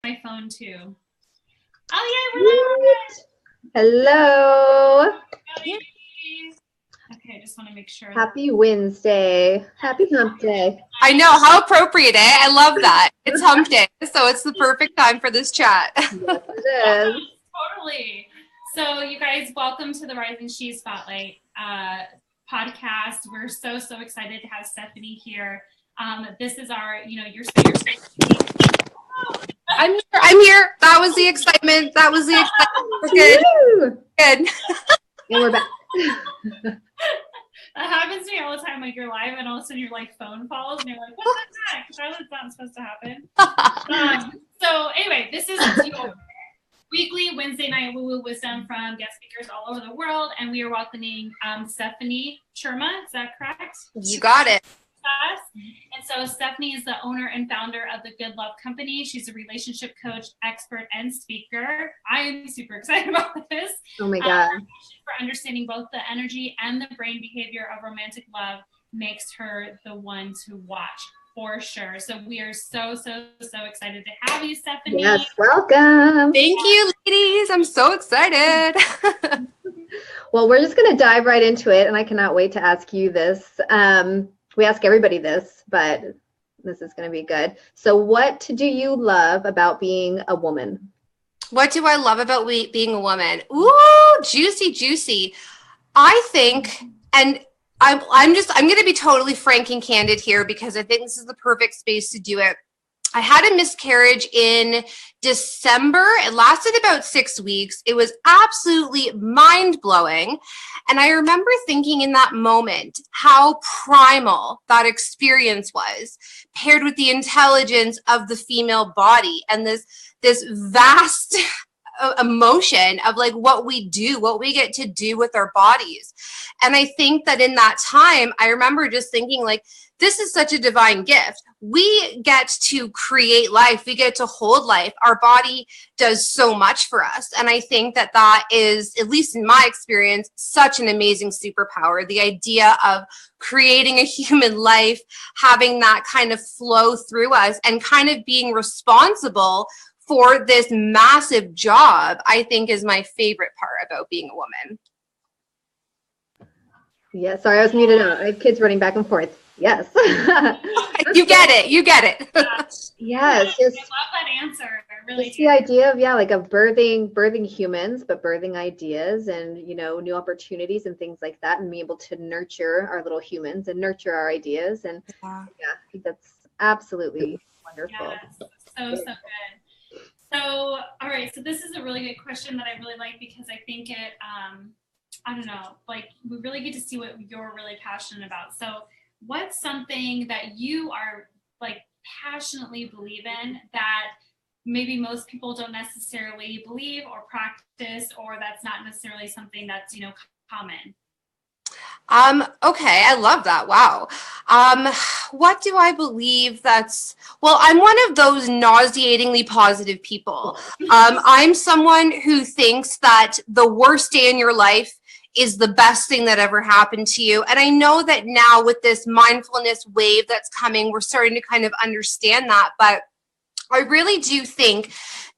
my phone too. Oh yeah, we're live. Hello. Okay, I just want to make sure. Happy Wednesday. Happy hump day. I know, how appropriate, eh? I love that. It's hump day, so it's the perfect time for this chat. Yes, it is. Totally. So you guys, welcome to the Rising She Spotlight podcast. We're so excited to have Stephanie here. This is our, your I'm here. That was the excitement. We're good. Woo! Good. And we're back. That happens to me all the time. Like you're live and all of a sudden your phone falls and you're like, what the heck? That's not supposed to happen. So anyway, this is weekly Wednesday night woo-woo wisdom from guest speakers all over the world, and we are welcoming Stephanie Churma. Is that correct? You got it. And so Stephanie is the owner and founder of the Good Love Company. She's a relationship coach, expert, and speaker. I am super excited about this. Oh my God. For understanding both the energy and the brain behavior of romantic love makes her the one to watch for sure. So we are so excited to have you, Stephanie. Yes, welcome. Thank you, ladies. I'm so excited. Well, we're just going to dive right into it, and I cannot wait to ask you this. We ask everybody this, but this is going to be good. So what do you love about being a woman? What do I love about being a woman? Ooh, juicy. I think, and I'm going to be totally frank and candid here because I think this is the perfect space to do it. I had a miscarriage in December. It lasted about 6 weeks. It was absolutely mind-blowing. And I remember thinking in that moment how primal that experience was, paired with the intelligence of the female body and this vast emotion of like what we do, what we get to do with our bodies. And I think that in that time, I remember just thinking like, this is such a divine gift. We get to create life. We get to hold life. Our body does so much for us. And I think that that is, at least in my experience, such an amazing superpower. The idea of creating a human life, having that kind of flow through us and kind of being responsible for this massive job, I think is my favorite part about being a woman. Yeah, sorry, I was muted out. I have kids running back and forth. Yes. You get it. Yes. I love that answer. I really do. The idea of birthing humans, but birthing ideas and, new opportunities and things like that, and being able to nurture our little humans and nurture our ideas. And I think that's absolutely wonderful. Yes. So good. So, all right. So this is a really good question that I really like because I think it, I don't know, like we really get to see what you're really passionate about. So what's something that you are like passionately believe in that maybe most people don't necessarily believe or practice, or that's not necessarily something that's, common? Okay, I love that. Wow. What do I believe I'm one of those nauseatingly positive people. I'm someone who thinks that the worst day in your life is the best thing that ever happened to you. And I know that now with this mindfulness wave that's coming, we're starting to kind of understand that. But I really do think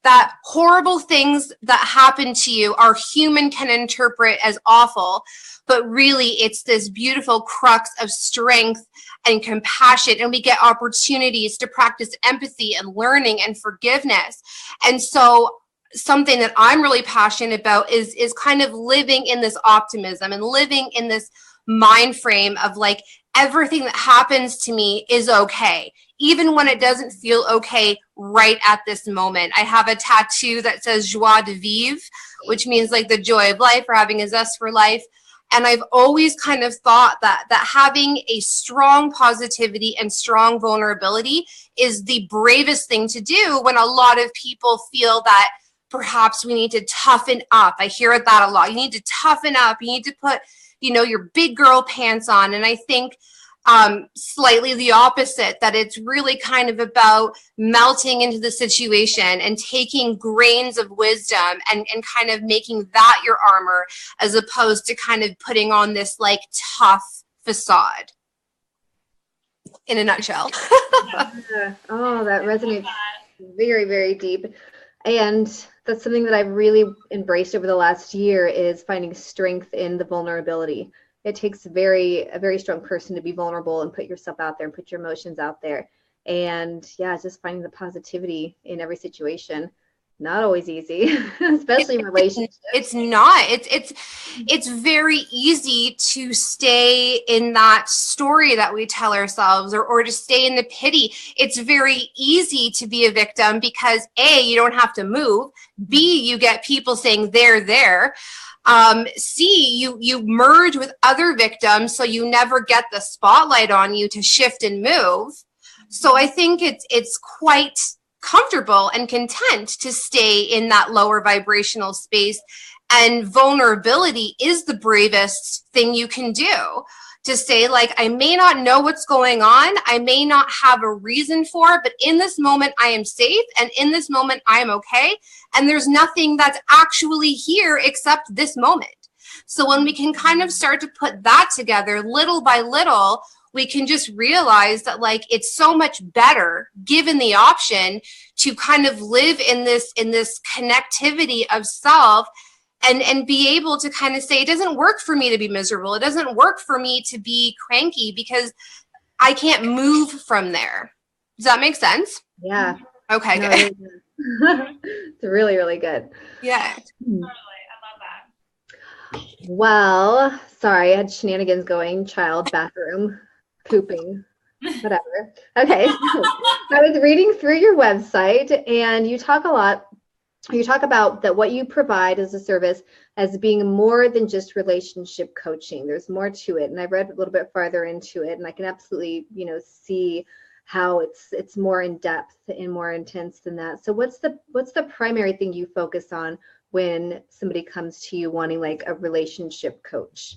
that horrible things that happen to you, our human can interpret as awful, but really it's this beautiful crux of strength and compassion. And we get opportunities to practice empathy and learning and forgiveness. And so something that I'm really passionate about is kind of living in this optimism and living in this mind frame of like everything that happens to me is okay, even when it doesn't feel okay right at this moment. I have a tattoo that says joie de vivre, which means like the joy of life or having a zest for life. And I've always kind of thought that having a strong positivity and strong vulnerability is the bravest thing to do when a lot of people feel that perhaps we need to toughen up. I hear that a lot. You need to toughen up. You need to put, your big girl pants on. And I think slightly the opposite, that it's really kind of about melting into the situation and taking grains of wisdom and kind of making that your armor, as opposed to kind of putting on this like tough facade. In a nutshell. Oh, that resonates Very, very deep. And that's something that I've really embraced over the last year is finding strength in the vulnerability. It takes a very strong person to be vulnerable and put yourself out there and put your emotions out there. And yeah, just finding the positivity in every situation. Not always easy, especially in relationships. It's not. It's very easy to stay in that story that we tell ourselves, or to stay in the pity. It's very easy to be a victim because A, you don't have to move. B, you get people saying they're there. C, you merge with other victims, so you never get the spotlight on you to shift and move. So I think it's quite comfortable and content to stay in that lower vibrational space. And vulnerability is the bravest thing you can do, to say, like, I may not know what's going on, I may not have a reason for it, but in this moment I am safe, and in this moment I am okay, and there's nothing that's actually here except this moment. So when we can kind of start to put that together little by little, we can just realize that, like, it's so much better given the option to kind of live in this connectivity of self, and be able to kind of say, it doesn't work for me to be miserable. It doesn't work for me to be cranky because I can't move from there. Does that make sense? Yeah. Okay, No, good. it's really, really good. Totally. Yeah. I love that. Well, sorry, I had shenanigans going, child, bathroom, pooping, whatever. Okay. I was reading through your website, and you talk about that what you provide as a service as being more than just relationship coaching. There's more to it. And I read a little bit farther into it, and I can absolutely, see how it's more in depth and more intense than that. So what's the primary thing you focus on when somebody comes to you wanting like a relationship coach?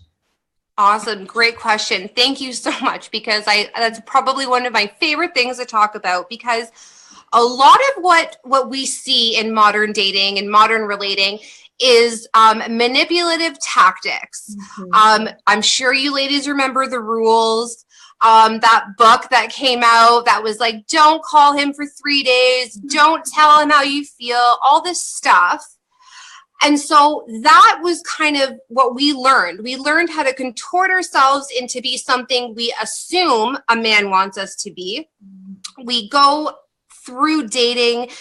Awesome. Great question. Thank you so much, because that's probably one of my favorite things to talk about, because a lot of what we see in modern dating and modern relating is manipulative tactics. Mm-hmm. I'm sure you ladies remember The Rules, that book that came out that was like, don't call him for 3 days, don't tell him how you feel, all this stuff. And so that was kind of what we learned. We learned how to contort ourselves into be something we assume a man wants us to be. We go through dating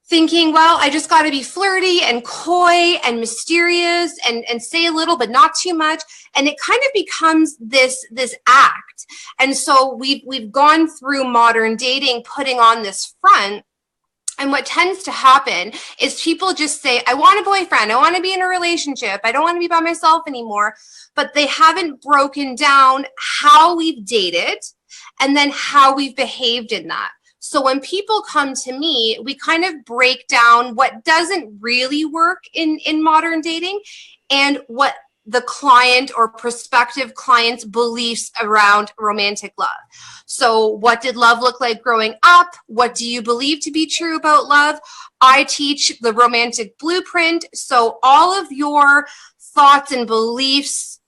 thinking, well, I just got to be flirty and coy and mysterious and say a little but not too much, and it kind of becomes this act. And so we've gone through modern dating putting on this front. And what tends to happen is people just say, I want a boyfriend, I want to be in a relationship, I don't want to be by myself anymore, but they haven't broken down how we've dated and then how we've behaved in that. So when people come to me, we kind of break down what doesn't really work in modern dating and what the client or prospective client's beliefs around romantic love. So what did love look like growing up? What do you believe to be true about love? I teach the romantic blueprint. So all of your thoughts and beliefs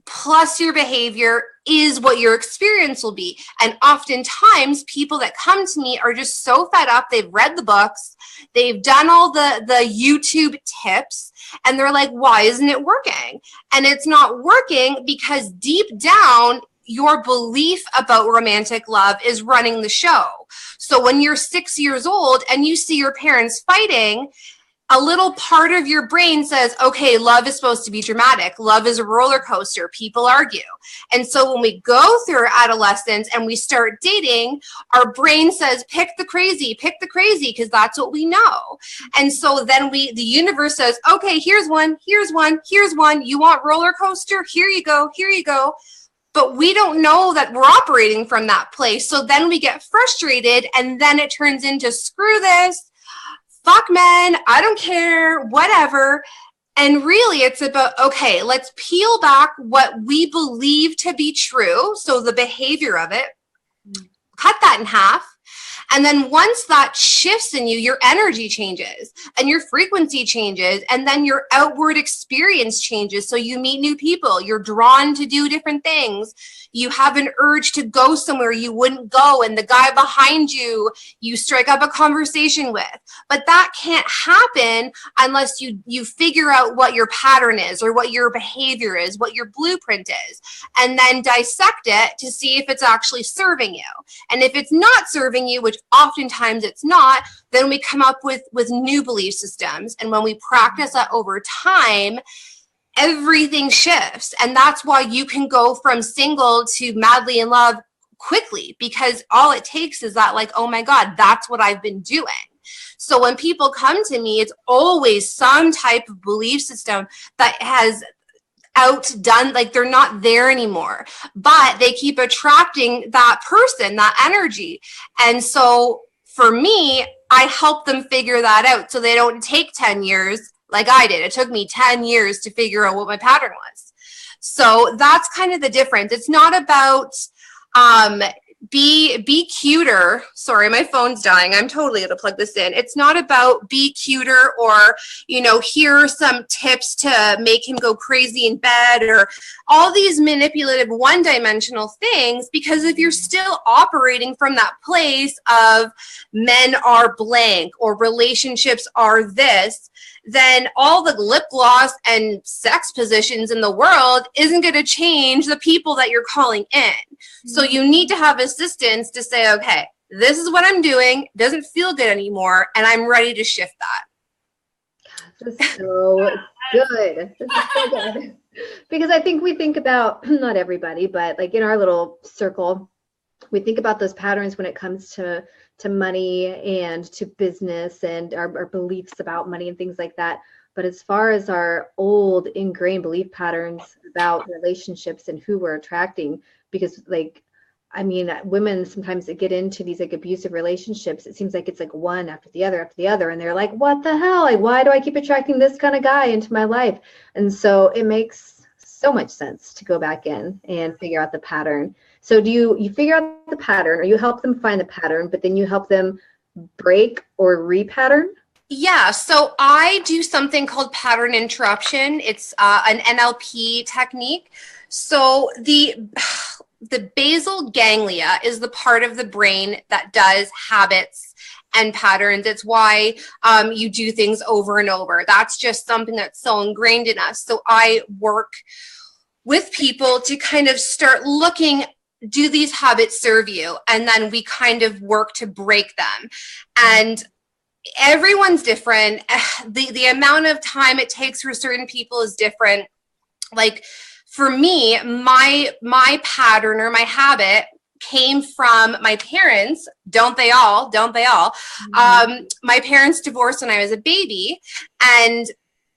plus your behavior is what your experience will be. And oftentimes people that come to me are just so fed up. They've read the books, they've done all the YouTube tips, and they're like, why isn't it working? And it's not working because deep down, your belief about romantic love is running the show. So when you're 6 years old and you see your parents fighting, a little part of your brain says, okay, love is supposed to be dramatic. Love is a roller coaster. People argue. And so when we go through adolescence and we start dating, our brain says, pick the crazy, because that's what we know. And so then the universe says, okay, here's one. You want roller coaster? Here you go. But we don't know that we're operating from that place. So then we get frustrated, and then it turns into screw this. Fuck men, I don't care, whatever. And really it's about, okay, let's peel back what we believe to be true. So the behavior of it, cut that in half, And then once that shifts in you, your energy changes and your frequency changes, and then your outward experience changes. So you meet new people, you're drawn to do different things. You have an urge to go somewhere you wouldn't go, and the guy behind you, you strike up a conversation with. But that can't happen unless you figure out what your pattern is, or what your behavior is, what your blueprint is, and then dissect it to see if it's actually serving you. And if it's not serving you, which oftentimes it's not, then we come up with new belief systems. And when we practice that over time, everything shifts. And that's why you can go from single to madly in love quickly, because all it takes is that, like, oh my God, that's what I've been doing. So when people come to me, it's always some type of belief system that has outdone, like they're not there anymore, but they keep attracting that person, that energy. And so for me, I help them figure that out so they don't take 10 years like I did. It took me 10 years to figure out what my pattern was. So that's kind of the difference. It's not about be cuter. Sorry, my phone's dying. I'm totally gonna plug this in. It's not about be cuter, or, you know, here are some tips to make him go crazy in bed, or all these manipulative one-dimensional things, because if you're still operating from that place of men are blank or relationships are this, then all the lip gloss and sex positions in the world isn't going to change the people that you're calling in. So you need to have assistance to say, okay, this is what I'm doing. It doesn't feel good anymore, and I'm ready to shift that. This is so good. This is so good. Because I think we think about, not everybody, but like in our little circle, we think about those patterns when it comes to money and to business and our beliefs about money and things like that. But as far as our old ingrained belief patterns about relationships and who we're attracting, because like, I mean, women sometimes that get into these like abusive relationships, it seems like it's like one after the other. And they're like, what the hell? Like, why do I keep attracting this kind of guy into my life? And so it makes so much sense to go back in and figure out the pattern. So do you figure out the pattern, or you help them find the pattern, but then you help them break or repattern? Yeah, so I do something called pattern interruption. It's an NLP technique. So the basal ganglia is the part of the brain that does habits and patterns. It's why you do things over and over. That's just something that's so ingrained in us. So I work with people to kind of start looking, do these habits serve you? And then we kind of work to break them. And everyone's different. The amount of time it takes for certain people is different. Like for me, my pattern or my habit came from my parents. Don't they all? Mm-hmm. My parents divorced when I was a baby. And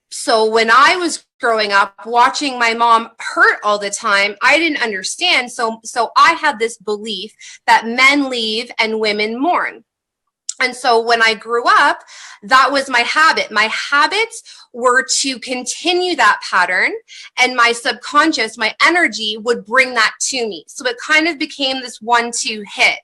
so when I was growing up, watching my mom hurt all the time, I didn't understand. So I had this belief that men leave and women mourn. And so when I grew up, that was my habit. My habits were to continue that pattern, and my subconscious, my energy would bring that to me. So it kind of became this 1-2 hit.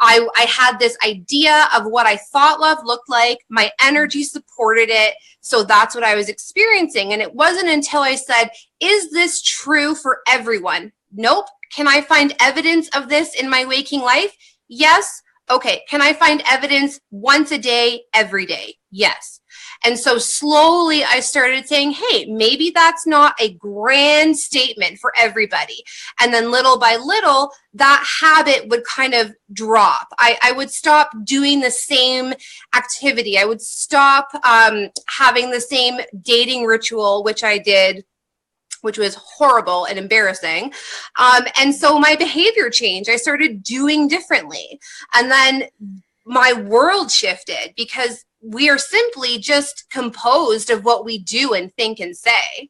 I had this idea of what I thought love looked like. My energy supported it. So that's what I was experiencing. And it wasn't until I said, is this true for everyone? Nope. Can I find evidence of this in my waking life? Yes. Okay. Can I find evidence once a day, every day? Yes. And so slowly I started saying, hey, maybe that's not a grand statement for everybody. And then little by little, that habit would kind of drop. I would stop doing the same activity. I would stop having the same dating ritual, which I did, which was horrible and embarrassing. And so my behavior changed. I started doing differently. And then my world shifted, because we are simply just composed of what we do and think and say.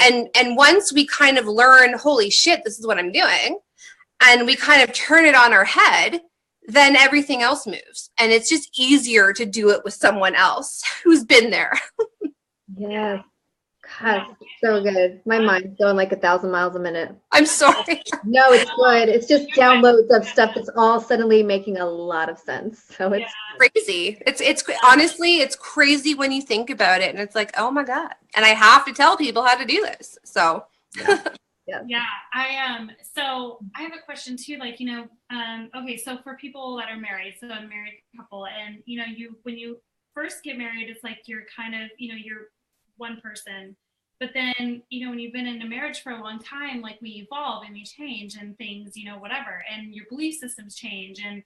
Yeah. And once we kind of learn, holy shit, this is what I'm doing, and we kind of turn it on our head, then everything else moves. And it's just easier to do it with someone else who's been there. Yeah. Gosh, so good. My mind's going like 1,000 miles a minute. I'm sorry. No, it's good. It's just downloads of stuff that's all suddenly making a lot of sense. So it's Crazy. It's honestly, it's crazy when you think about it, and it's like, oh my God. And I have to tell people how to do this. So yeah. So I have a question too, like, okay, so for people that are married, so a married couple, and when you first get married, it's like you're kind of, you're one person. But then, when you've been in a marriage for a long time, like we evolve and we change and things, whatever, and your belief systems change and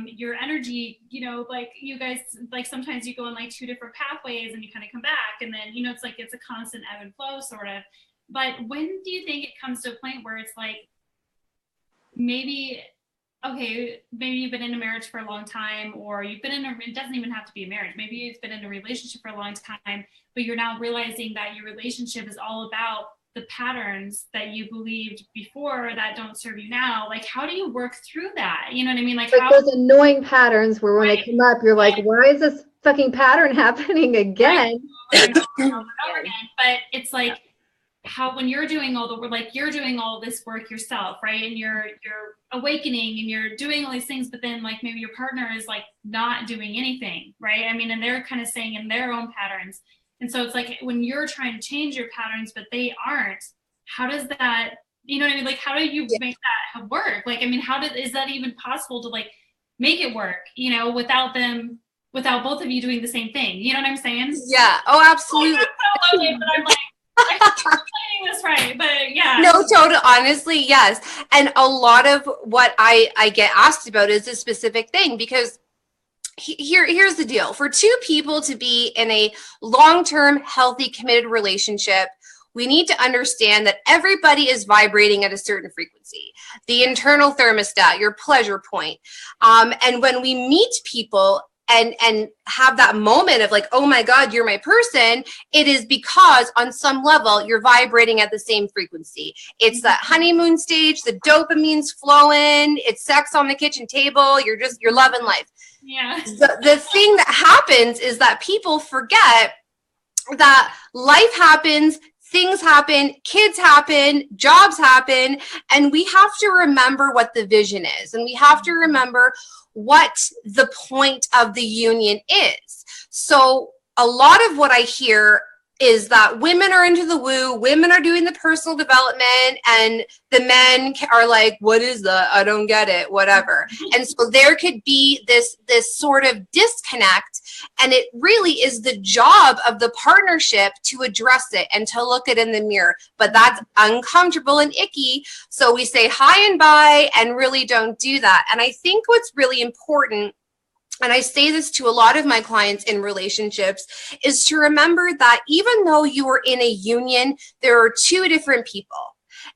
your energy, like you guys, like sometimes you go on like 2 different pathways and you kind of come back, and then, it's like it's a constant ebb and flow sort of. But when do you think it comes to a point where it's like maybe you've been in a marriage for a long time, or you've been it doesn't even have to be a marriage. Maybe you've been in a relationship for a long time, but you're now realizing that your relationship is all about the patterns that you believed before that don't serve you now. Like, how do you work through that? You know what I mean? Like those annoying patterns where when they come up, you're like, why is this fucking pattern happening again? But it's like, how when you're doing all the work, like you're doing all this work yourself, right? And you're awakening and you're doing all these things, but then like maybe your partner is like not doing anything, right? I mean, and they're kind of staying in their own patterns. And so it's like when you're trying to change your patterns, but they aren't, how does that, you know what I mean? Like, how do you make that work? Like, I mean, is that even possible to like make it work, without both of you doing the same thing? You know what I'm saying? Yeah. Oh, absolutely. But I'm like, I'm explaining this right, but yeah. No, totally. Honestly, yes. And a lot of what I get asked about is a specific thing, because here's the deal. For 2 people to be in a long-term, healthy, committed relationship, we need to understand that everybody is vibrating at a certain frequency. The internal thermostat, your pleasure point. And when we meet people and have that moment of like, oh my God, you're my person, it is because on some level you're vibrating at the same frequency. It's that honeymoon stage, the dopamine's flowing, it's sex on the kitchen table, you're loving life. Yeah. The thing that happens is that people forget that life happens, things happen, kids happen, jobs happen, and we have to remember what the vision is, and we have to remember what the point of the union is. So a lot of what I hear is that women are into the woo, women are doing the personal development, and the men are like, what is that? I don't get it, whatever. And so there could be this sort of disconnect, and it really is the job of the partnership to address it and to look it in the mirror. But that's uncomfortable and icky. So we say hi and bye and really don't do that. And I think what's really important, and I say this to a lot of my clients in relationships, is to remember that even though you are in a union, there are 2 different people.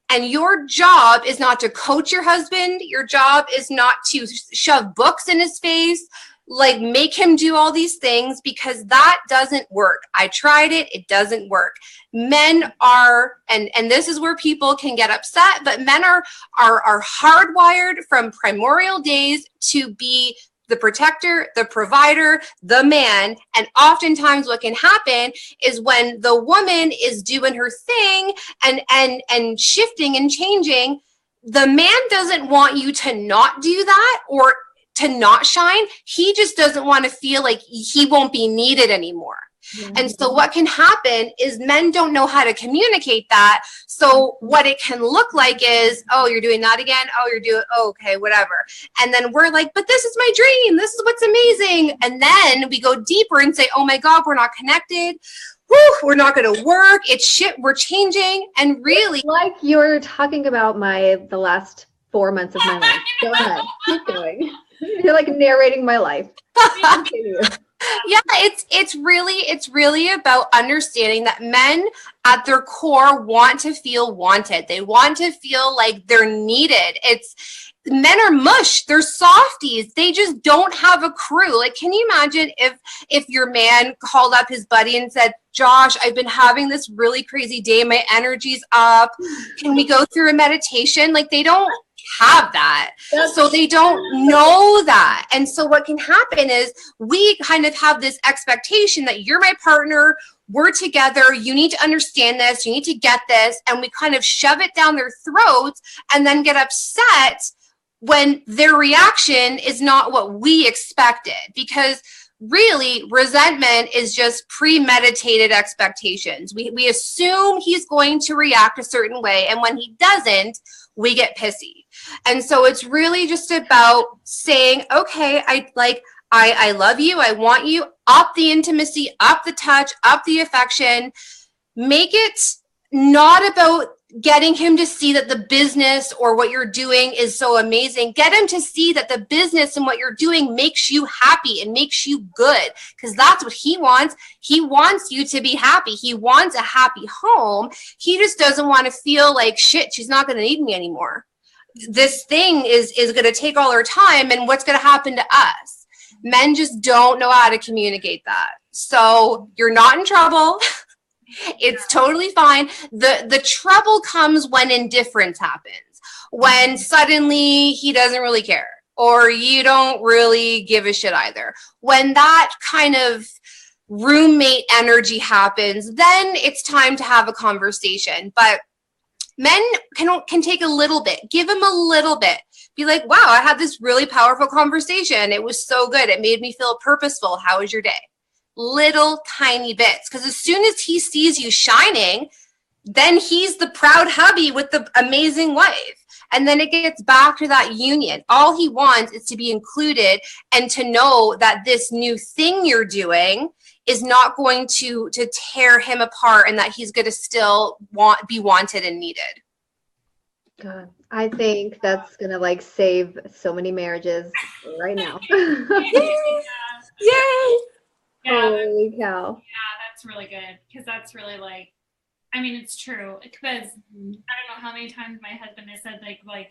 And your job is not to coach your husband. Your job is not to shove books in his face, like make him do all these things, because that doesn't work. I tried it. It doesn't work. Men are, and this is where people can get upset, but men are hardwired from primordial days to be the protector, the provider, the man. And oftentimes what can happen is when the woman is doing her thing and shifting and changing, the man doesn't want you to not do that or to not shine. He just doesn't want to feel like he won't be needed anymore. Mm-hmm. And so what can happen is men don't know how to communicate that. So what it can look like is, oh, you're doing that again. Oh, you're doing, oh, okay, whatever. And then we're like, but this is my dream. This is what's amazing. And then we go deeper and say, oh my God, we're not connected. Whew, we're not going to work. It's shit. We're changing. And really, it's like you're talking about the last 4 months of my life. Go ahead. Keep going. You're like narrating my life. Continue. Yeah, it's really about understanding that men at their core want to feel wanted. They want to feel like they're needed. men are mush. They're softies. They just don't have a crew. Like, can you imagine if your man called up his buddy and said, Josh, I've been having this really crazy day. My energy's up. Can we go through a meditation? Like, they don't have that. So they don't know that. And so what can happen is we kind of have this expectation that you're my partner, we're together, you need to understand this, you need to get this, and we kind of shove it down their throats and then get upset when their reaction is not what we expected. Because really, resentment is just premeditated expectations. We assume he's going to react a certain way, and when he doesn't, we get pissy. And so it's really just about saying, okay, I love you, I want you, up the intimacy, up the touch, up the affection. Make it not about getting him to see that the business or what you're doing is so amazing. Get him to see that the business and what you're doing makes you happy and makes you good, because that's what he wants. He wants you to be happy. He wants a happy home. He just doesn't want to feel like, shit, she's not going to need me anymore. This thing is going to take all her time, and what's going to happen to us? Men just don't know how to communicate that. So you're not in trouble. It's totally fine. The trouble comes when indifference happens, when suddenly he doesn't really care, or you don't really give a shit either. When that kind of roommate energy happens, then it's time to have a conversation. But men can take a little bit, give him a little bit. Be like, wow, I had this really powerful conversation. It was so good. It made me feel purposeful. How was your day? Little tiny bits. Because as soon as he sees you shining, then he's the proud hubby with the amazing wife. And then it gets back to that union. All he wants is to be included and to know that this new thing you're doing is not going to tear him apart, and that he's going to still be wanted and needed. God, I think that's going to save so many marriages right now. Yay! Yeah, Holy cow. yeah, that's really good, because that's really it's true, because I don't know how many times my husband has said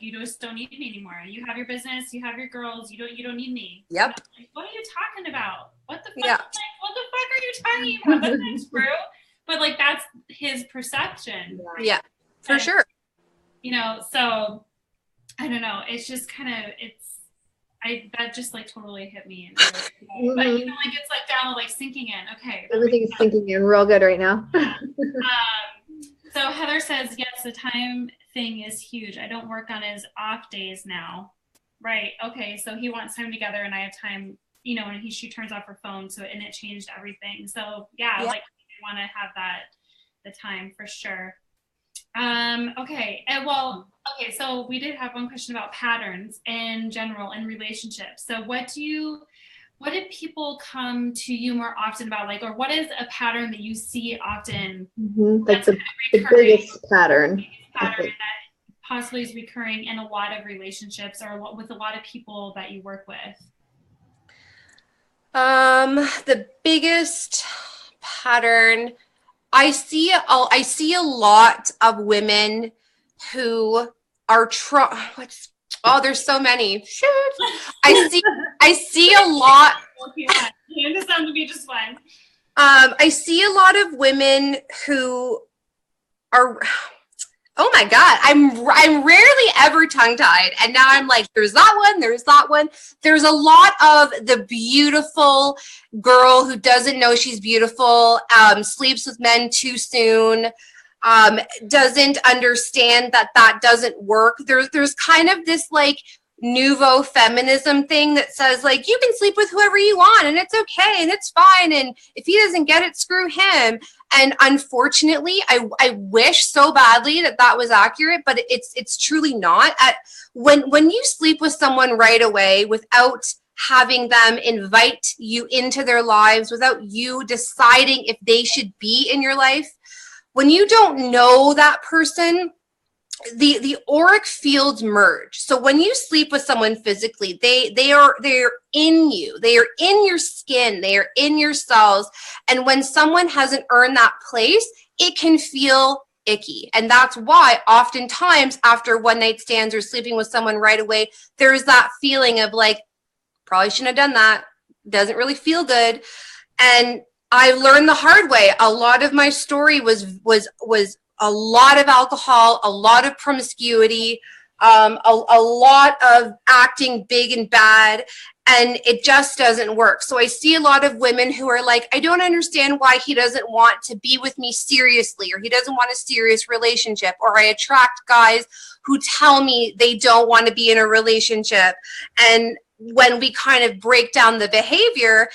you just don't need me anymore. You have your business, you have your girls, you don't need me. Yep. What are you talking about? What the fuck? Yeah. What the fuck are you talking about? That's not true. But that's his perception. Yeah, for sure. So I don't know. It's just that just totally hit me. But it's down to sinking in. Okay. Everything is sinking in real good right now. So Heather says, yes, the time thing is huge. I don't work on his off days now. Right. Okay. So he wants time together, and I have time, and she turns off her phone. And it changed everything. So yeah. We want to have the time for sure. Okay. Okay. So we did have one question about patterns in general in relationships. So what do people come to you more often about, or what is a pattern that you see often? That's the biggest pattern. That possibly is recurring in a lot of relationships, or with a lot of people that you work with. The biggest pattern, I see a lot of women who are there's so many. Shit. I see a lot. This sounds to be just fun. I see a lot of women who are, oh my God, I'm rarely ever tongue-tied. And now I'm there's that one. There's a lot of the beautiful girl who doesn't know she's beautiful, sleeps with men too soon, doesn't understand that doesn't work. There's kind of this nouveau feminism thing that says you can sleep with whoever you want, and it's okay, and it's fine, and if he doesn't get it, screw him. And unfortunately, I wish so badly that was accurate, but it's truly not. When you sleep with someone right away without having them invite you into their lives, without you deciding if they should be in your life, when you don't know that person, the auric fields merge. So when you sleep with someone physically, they're in you, they are in your skin, they are in your cells. And when someone hasn't earned that place, it can feel icky. And that's why oftentimes after one night stands or sleeping with someone right away, there's that feeling of like, probably shouldn't have done that. Doesn't really feel good. And I learned the hard way. A lot of my story was a lot of alcohol, a lot of promiscuity, a lot of acting big and bad, and it just doesn't work. So I see a lot of women who are like, I don't understand why he doesn't want to be with me seriously, or he doesn't want a serious relationship, or I attract guys who tell me they don't want to be in a relationship. And when we kind of break down the behavior,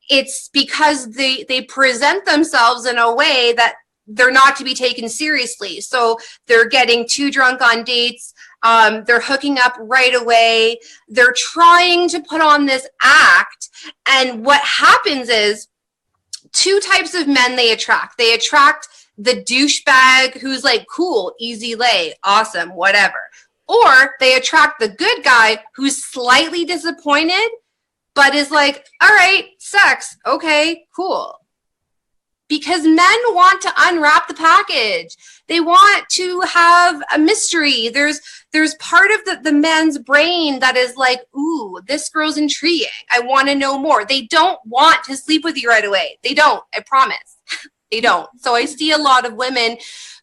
it's because they present themselves in a way that they're not to be taken seriously. So they're getting too drunk on dates. They're hooking up right away. They're trying to put on this act. And what happens is two types of men they attract. They attract the douchebag who's like, cool, easy lay, awesome, whatever. Or they attract the good guy who's slightly disappointed, but is like, all right, sex, okay, cool. Because men want to unwrap the package. They want to have a mystery. There's part of the man's brain that is like, ooh, this girl's intriguing. I want to know more. They don't want to sleep with you right away. They don't, I promise. They don't. So I see a lot of women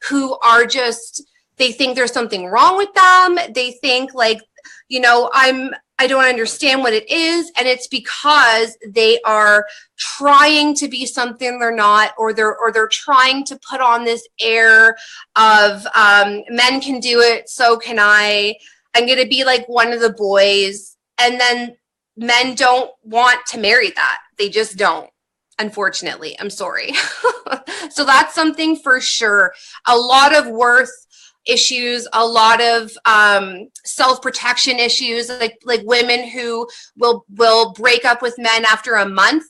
who are just, they think there's something wrong with them. They think like, you know, I don't understand what it is. And it's because they are trying to be something they're not, or they're trying to put on this air of men can do it, so can I. I'm going to be like one of the boys. And then men don't want to marry that. They just don't. Unfortunately, I'm sorry. So that's something for sure. A lot of worth issues, a lot of self-protection issues, like women who will break up with men after a month.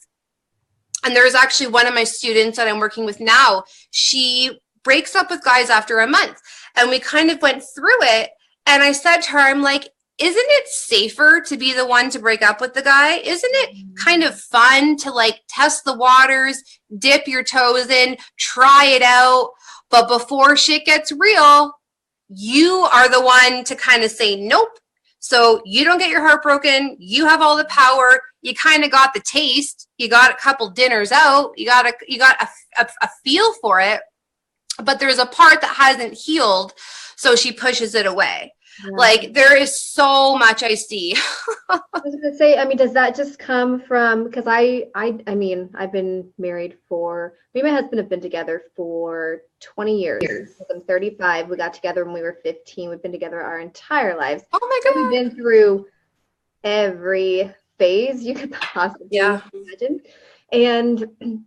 And there's actually one of my students that I'm working with now, she breaks up with guys after a month. And we kind of went through it. And I said to her, I'm like, isn't it safer to be the one to break up with the guy? Isn't it kind of fun to like test the waters, dip your toes in, try it out? But before shit gets real, you are the one to kind of say nope. So you don't get your heart broken. You have all the power. You kind of got the taste. You got a couple dinners out. You got a feel for it. But there's a part that hasn't healed. So she pushes it away. Yeah. Like there is so much I see. I was gonna say, I mean, does that just come from, because I mean, I've been married for, me and my husband have been together for 20 years. I'm 35. We got together when we were 15. We've been together our entire lives. Oh my God. We've been through every phase you could possibly imagine. And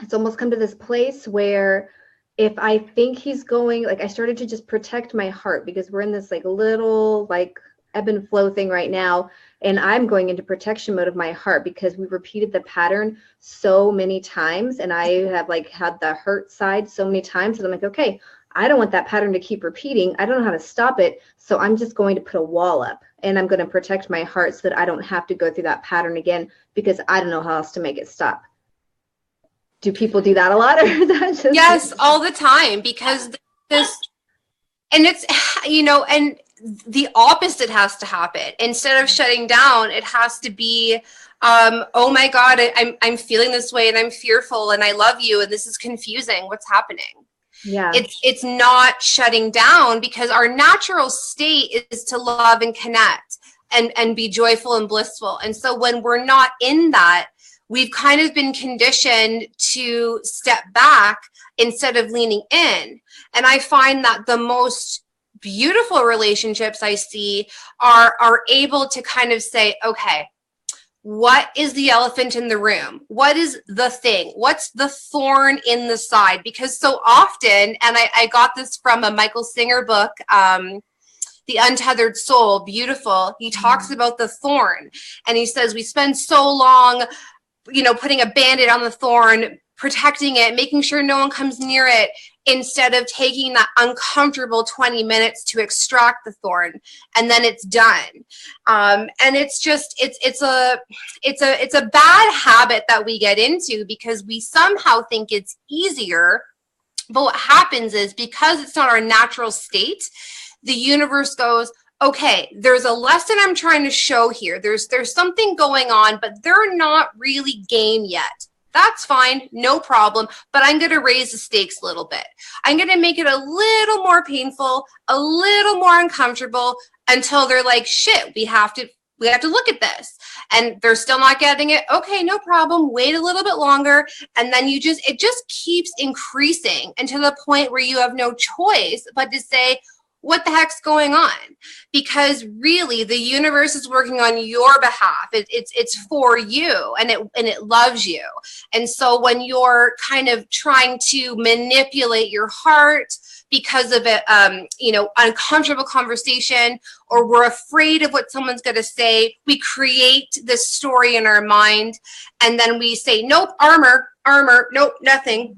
it's almost come to this place where if I think he's going, like I started to just protect my heart, because we're in this like little like ebb and flow thing right now. And I'm going into protection mode of my heart because we repeated the pattern so many times. And I have like had the hurt side so many times. And I'm like, okay, I don't want that pattern to keep repeating. I don't know how to stop it. So I'm just going to put a wall up, and I'm going to protect my heart so that I don't have to go through that pattern again, because I don't know how else to make it stop. Do people do that a lot? Or is that just... Yes, all the time, because this, and it's, you know, and the opposite has to happen. Instead of shutting down, it has to be, oh my God, I'm feeling this way and I'm fearful and I love you and this is confusing. What's happening? Yeah. It's not shutting down, because our natural state is to love and connect and be joyful and blissful. And so when we're not in that, we've kind of been conditioned to step back instead of leaning in. And I find that the most beautiful relationships I see are able to kind of say, okay, what is the elephant in the room? What is the thing? What's the thorn in the side? Because so often, and I got this from a Michael Singer book, The Untethered Soul, beautiful. He talks about the thorn, and he says we spend so long, you know, putting a Band-Aid on the thorn, protecting it, making sure no one comes near it, instead of taking that uncomfortable 20 minutes to extract the thorn, and then it's done. And it's just, it's a bad habit that we get into, because we somehow think it's easier But what happens is, because it's not our natural state, the universe goes, okay, there's a lesson I'm trying to show here. There's something going on, but they're not really game yet. That's fine, no problem, but I'm going to raise the stakes a little bit. I'm going to make it a little more painful, a little more uncomfortable, until they're like, shit, we have to look at this. And they're still not getting it. Okay, no problem. Wait a little bit longer. And then it just keeps increasing, and to the point where you have no choice but to say, what the heck's going on? Because really, the universe is working on your behalf. It's for you, and it loves you. And so when you're kind of trying to manipulate your heart because of it, uncomfortable conversation, or we're afraid of what someone's going to say, we create this story in our mind, and then we say, nope, armor, nope, nothing.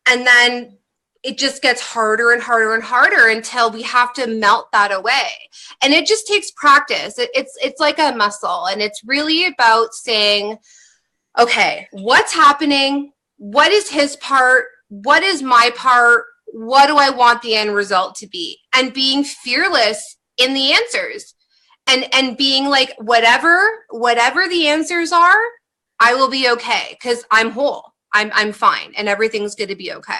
And then it just gets harder and harder and harder until we have to melt that away. And it just takes practice. It's like a muscle, and it's really about saying, okay, what's happening? What is his part? What is my part? What do I want the end result to be? And being fearless in the answers, and being like, whatever the answers are, I will be okay, because I'm whole. I'm fine, and everything's going to be okay.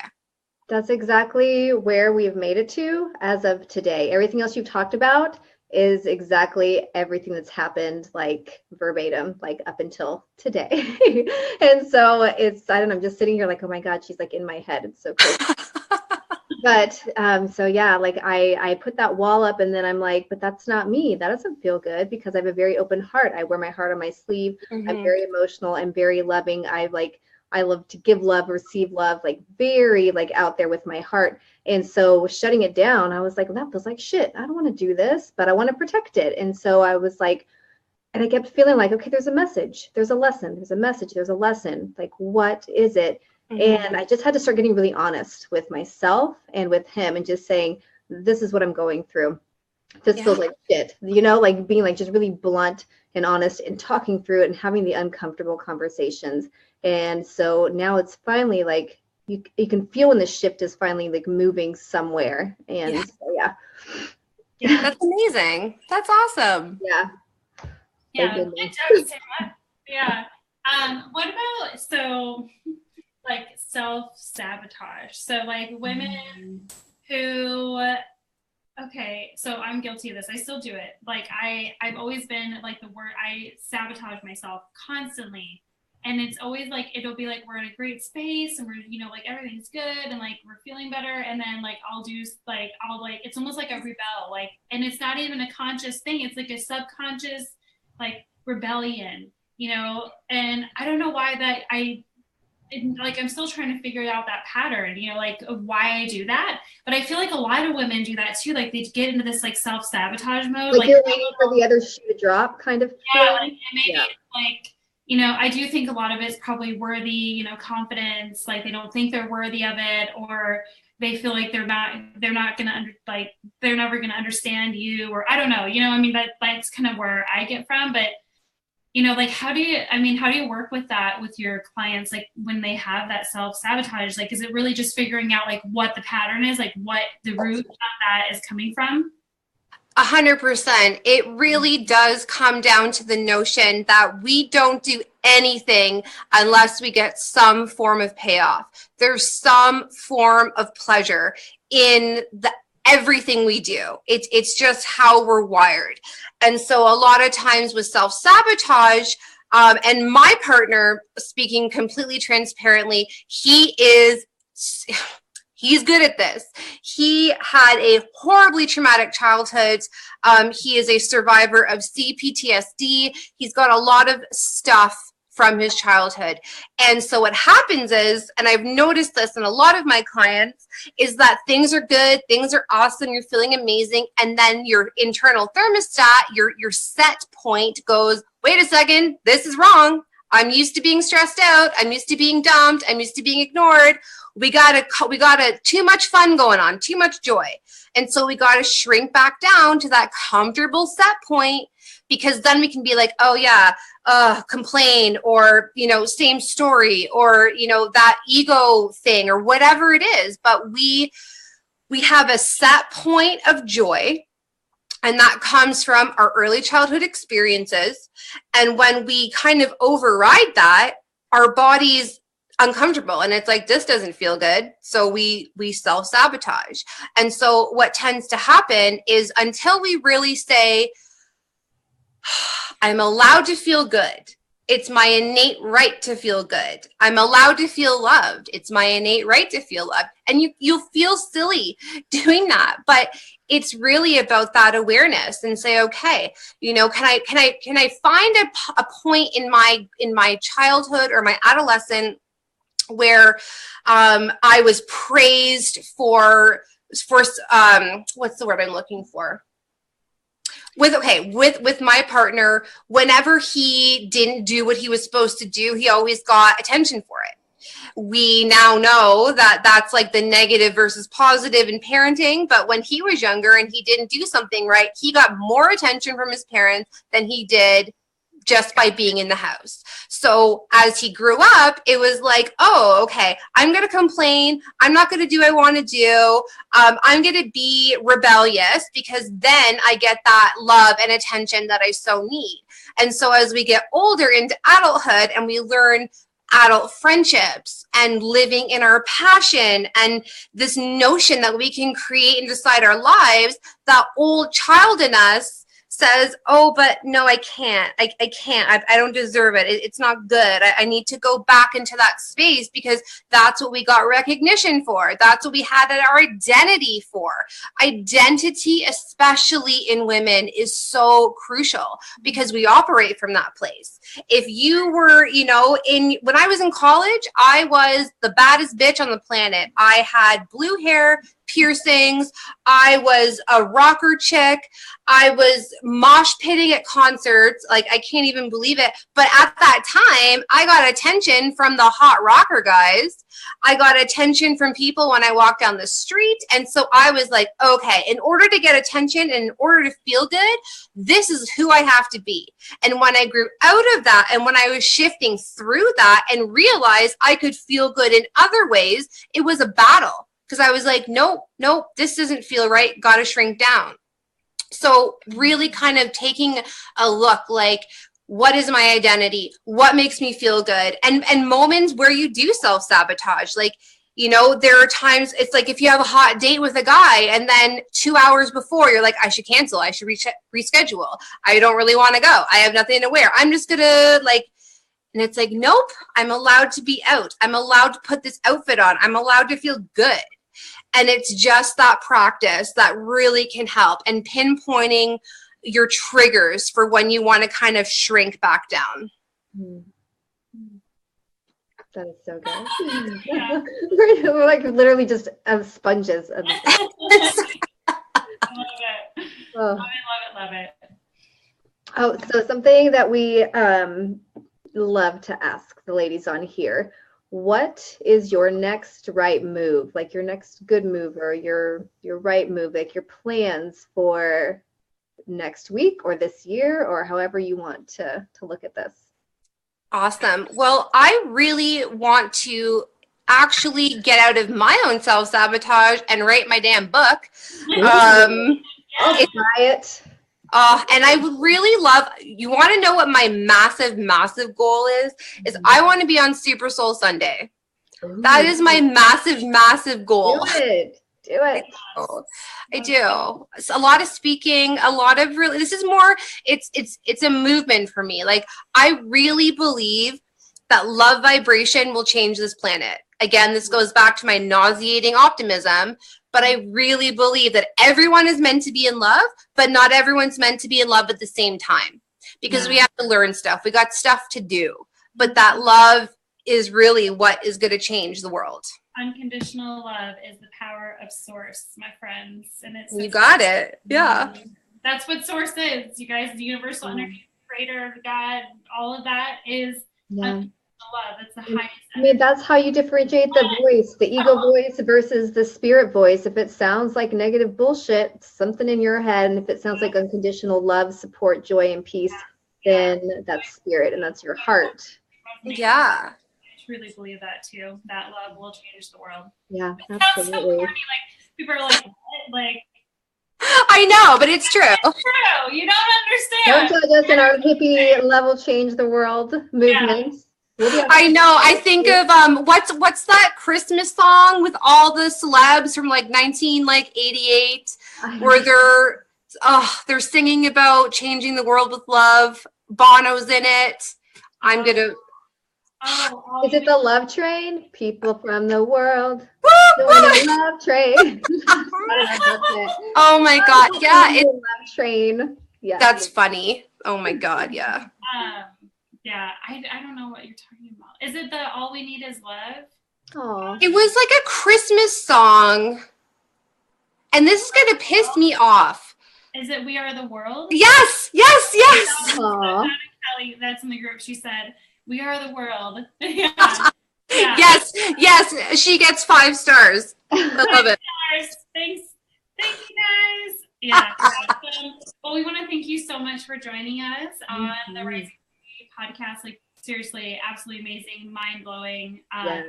That's exactly where we've made it to as of today. Everything else you've talked about is exactly everything that's happened, like verbatim, like up until today. And so I don't know, I'm just sitting here like, oh my God, she's like in my head. It's so cool. But so yeah, like I put that wall up, and then I'm like, but that's not me. That doesn't feel good, because I have a very open heart. I wear my heart on my sleeve. Mm-hmm. I'm very emotional. I'm very loving. I love to give love, receive love, like very like out there with my heart. And so shutting it down, I was like, well, that feels like shit. I don't want to do this, but I want to protect it. And so I was like, and I kept feeling like, okay, there's a message, there's a lesson, there's a message, there's a lesson. Like, what is it? Mm-hmm. And I just had to start getting really honest with myself and with him, and just saying, this is what I'm going through. This feels like shit, like being like just really blunt and honest, and talking through it, and having the uncomfortable conversations. And so now it's finally like you can feel when the shift is finally like moving somewhere. And so, yeah, that's amazing. That's awesome. Yeah. Yeah. Yeah. What about, so like self-sabotage? So like women who, okay, so I'm guilty of this. I still do it. Like I've always been like I sabotage myself constantly. And it's always like, it'll be like, we're in a great space, and we're, like everything's good, and like we're feeling better. And then like, it's almost like a rebel, like, and it's not even a conscious thing. It's like a subconscious, like rebellion, and I don't know why that I'm still trying to figure out that pattern, like of why I do that. But I feel like a lot of women do that too. Like they get into this like self-sabotage mode. Like you're waiting for the other shoe to drop kind of. Yeah. Like, and maybe like, I do think a lot of it's probably worthy, confidence, like they don't think they're worthy of it, or they feel like they're not going to they're never going to understand you, or I don't know, that's kind of where I get from. But, like, how do you work with that with your clients? Like when they have that self-sabotage, like, is it really just figuring out like what the pattern is, like what the root of that is coming from? 100%. It really does come down to the notion that we don't do anything unless we get some form of payoff. There's some form of pleasure in everything we do. It's just how we're wired. And so a lot of times with self-sabotage, and my partner, speaking completely transparently, he's good at this. He had a horribly traumatic childhood. He is a survivor of CPTSD. He's got a lot of stuff from his childhood. And so what happens is, and I've noticed this in a lot of my clients, is that things are good, things are awesome, you're feeling amazing, and then your internal thermostat, your set point goes, wait a second, this is wrong. I'm used to being stressed out. I'm used to being dumped. I'm used to being ignored. We got too much fun going on, too much joy. And so we got to shrink back down to that comfortable set point because then we can be like, oh yeah, complain, or, you know, same story, or, you know, that ego thing or whatever it is. But we have a set point of joy, and that comes from our early childhood experiences. And when we kind of override that, our body's uncomfortable, and it's like, this doesn't feel good. So we self-sabotage. And so what tends to happen is, until we really say, I'm allowed to feel good. It's my innate right to feel good. I'm allowed to feel loved. It's my innate right to feel loved. And you'll feel silly doing that, but it's really about that awareness, and say, okay, you know, can I find a point in my childhood or my adolescence where I was praised for what's the word I'm looking for? With my partner, whenever he didn't do what he was supposed to do, he always got attention for it. We now know that that's like the negative versus positive in parenting. But when he was younger and he didn't do something right, he got more attention from his parents than he did just by being in the house. So as he grew up, it was like, oh, okay, I'm going to complain. I'm not going to do what I want to do. I'm going to be rebellious, because then I get that love and attention that I so need. And so as we get older into adulthood, and we learn adult friendships and living in our passion, and this notion that we can create and decide our lives, that old child in us says, oh, but no, I can't. I can't. I don't deserve it. It's not good. I need to go back into that space, because that's what we got recognition for. That's what we had our identity for. Identity, especially in women, is so crucial, because we operate from that place. If you were, you know, when I was in college, I was the baddest bitch on the planet. I had blue hair, piercings. I was a rocker chick. I was mosh pitting at concerts. Like, I can't even believe it. But at that time, I got attention from the hot rocker guys. I got attention from people when I walked down the street. And so I was like, okay, in order to get attention and in order to feel good, this is who I have to be. And when I grew out of that, and when I was shifting through that and realized I could feel good in other ways, it was a battle. Because I was like, nope, this doesn't feel right. Got to shrink down. So really kind of taking a look, like, what is my identity? What makes me feel good? And moments where you do self-sabotage. Like, you know, there are times, it's like if you have a hot date with a guy and then 2 hours before you're like, I should cancel. I should reschedule. I don't really want to go. I have nothing to wear. I'm just going to like, and it's like, nope, I'm allowed to be out. I'm allowed to put this outfit on. I'm allowed to feel good. And it's just that practice that really can help, and pinpointing your triggers for when you want to kind of shrink back down. That is so good. Yeah. We're like literally just sponges. I love it. Oh. Love it. Oh, so something that we love to ask the ladies on here. What is your next right move? Like your next good move, or your right move, like your plans for next week or this year, or however you want to look at this. Awesome. Well, I really want to actually get out of my own self-sabotage and write my damn book. I'll try it. And I would really love, you want to know what my massive goal is I want to be on Super Soul Sunday. Ooh. That is my massive goal. Do it. I do. It's a lot of speaking, a lot of really, this is more, it's a movement for me. Like, I really believe that love vibration will change this planet. Again, this goes back to my nauseating optimism, but I really believe that everyone is meant to be in love, but not everyone's meant to be in love at the same time, because we have to learn stuff. We got stuff to do, but that love is really what is going to change the world. Unconditional love is the power of source, my friends. And it's you got it. Yeah. That's what source is. You guys, the universal energy, creator, God, all of that is unconditional love. It's the highest. I mean, that's how you differentiate the voice, the ego voice versus the spirit voice. If it sounds like negative bullshit, it's something in your head. And if it sounds like unconditional love, support, joy, and peace, then that's spirit and that's your heart. Yeah. I truly believe that too. That love will change the world. Yeah, It sounds so absolutely. corny. Like people are like, what? Like, I know, but it's true. it's true. You don't understand. Don't judge us in our hippie level change the world movement. I know. I think of what's that Christmas song with all the celebs from like 1988 where they're singing about changing the world with love. Bono's in it. I'm gonna. Is it the love train? People from the world doing a love train. Oh my god! Yeah, it's love train. Yeah, that's funny. Oh my god! Yeah. Yeah, I don't know what you're talking about. Is it the All We Need Is Love? Oh. It was like a Christmas song, and this is gonna piss me off. Is it We Are the World? Yes. Kelly, that's in the group. She said, "We are the world." Yeah. Yes. She gets 5 stars. I love it. Thank you guys. Yeah. Well, we want to thank you so much for joining us on the Rising podcast. Like seriously, absolutely amazing, mind blowing. Yes.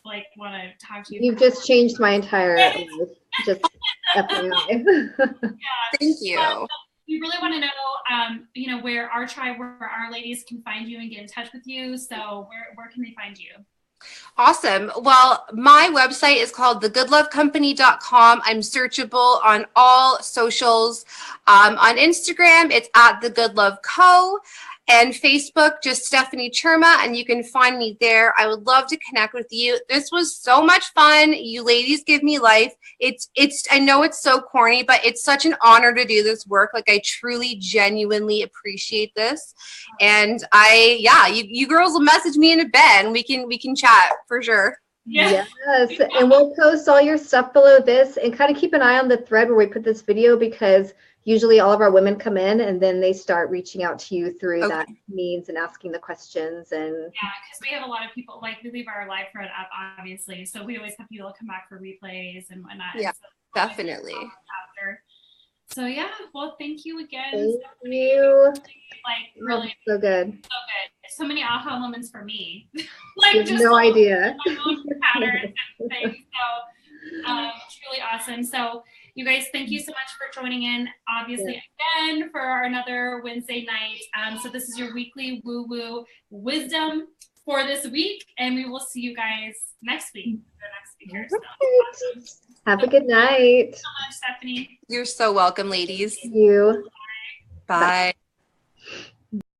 I want to talk to you. You've just changed my entire life. Just FYI. Thank you. We really want to know, where our tribe, where our ladies can find you and get in touch with you. So where can they find you? Awesome. Well, my website is called thegoodlovecompany.com. I'm searchable on all socials. On Instagram, it's at The Good Love Co. And Facebook, just Stephanie Churma, and you can find me there. I would love to connect with you. This was so much fun. You ladies give me life. I know it's so corny, but it's such an honor to do this work. Like I truly, genuinely appreciate this. And you girls will message me in a bit and we can chat for sure. Yes, and we'll post all your stuff below this and kind of keep an eye on the thread where we put this video because usually all of our women come in and then they start reaching out to you through that means and asking the questions. And because we have a lot of people, like we leave our live thread up obviously, so we always have people come back for replays and whatnot. Yeah, so definitely. So yeah, well, thank you again. Thank you. Like really so good. So many aha moments for me. Like you have no idea. Patterns and things. So truly awesome. So you guys, thank you so much for joining in, obviously, again, for another Wednesday night. So this is your weekly woo-woo wisdom for this week, and we will see you guys next week. The next speaker. So, awesome. Have a good night. Thank you so much, Stephanie. You're so welcome, ladies. Thank you. Bye.